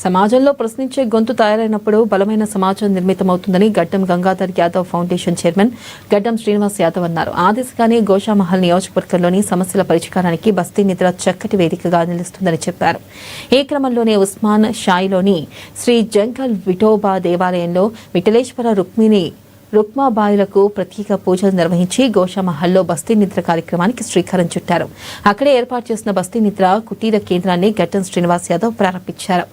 సమాజంలో ప్రశ్నించే గొంతు తయారైనప్పుడు బలమైన సమాజం నిర్మితమవుతుందని గడ్డం గంగాధర్ యాదవ్ ఫౌండేషన్ చైర్మన్ గడ్డం శ్రీనివాస్ యాదవ్ అన్నారు. ఆ దిశగానే గోషామహల్ నియోజకవర్గంలోని సమస్యల పరిష్కారానికి బస్తీ నిద్ర చక్కటి వేదికగా నిలుస్తుందని చెప్పారు. ఈ క్రమంలోనే ఉస్మాన్ షాయిలోని శ్రీ జంగల్ విఠోబా దేవాలయంలో విఠలేశ్వర రుక్మాబాయిలకు ప్రత్యేక పూజలు నిర్వహించి గోషామహల్లో బస్తీ నిద్ర కార్యక్రమానికి శ్రీకారం చుట్టారు. అక్కడే ఏర్పాటు చేసిన బస్తీ నిద్ర కుటీర కేంద్రాన్ని గడ్డం శ్రీనివాస్ యాదవ్ ప్రారంభించారు.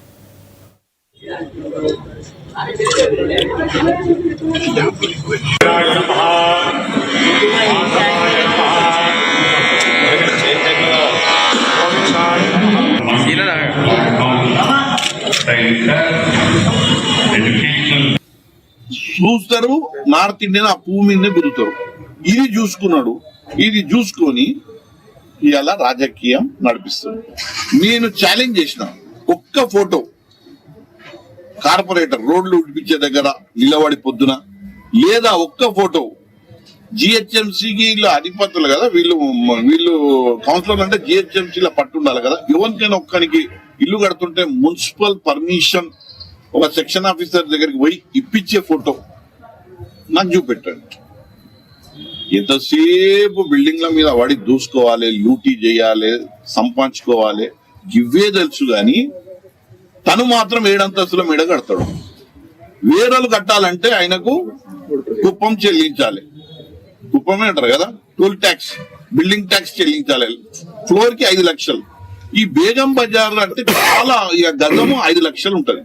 చూస్తారు నార్త్ ఇండియన్ ఆ పువ్వు మీదనే గురుతారు. ఇది చూసుకున్నాడు, ఇది చూసుకొని ఇలా రాజకీయం నడిపిస్తాడు. నేను ఛాలెంజ్ చేసిన ఒక్క ఫోటో కార్పొరేటర్ రోడ్లు ఉడిపించే దగ్గర నిలబడి పొద్దున, లేదా ఒక్క ఫోటో జిహెచ్ఎంసీకి వీళ్ళు అధిపతులు కదా, వీళ్ళు కౌన్సిలర్ అంటే జిహెచ్ఎంసీలో పట్టుండాలి కదా. ఎవరికైనా ఒక్కరికి ఇల్లు కడుతుంటే మున్సిపల్ పర్మిషన్ ఒక సెక్షన్ ఆఫీసర్ దగ్గరికి పోయి ఇప్పించే ఫోటో నాకు చూపెట్టండి. ఎంతసేపు బిల్డింగ్ల మీద వాడి దూసుకోవాలి, లూటీ చేయాలి, సంపాదించుకోవాలి, ఇవే తెలుసు గాని తను మాత్రం 7 అంతస్తుల మీద కడతాడు. వేరేలు కట్టాలంటే ఆయనకు కుప్పం చెల్లించాలి, కుప్పమే అంటారు కదా, టోల్ ట్యాక్స్, బిల్డింగ్ ట్యాక్స్ చెల్లించాలి. ఫ్లోర్ కి 5 లక్షలు. ఈ బేగం బజార్ అంటే చాలా గజము 5 లక్షలు ఉంటది.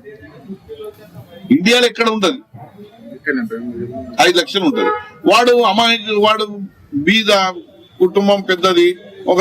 ఇండియాలో ఎక్కడ ఉంటది 5 లక్షలు ఉంటది. వాడు బీద కుటుంబం పెద్దది, ఒక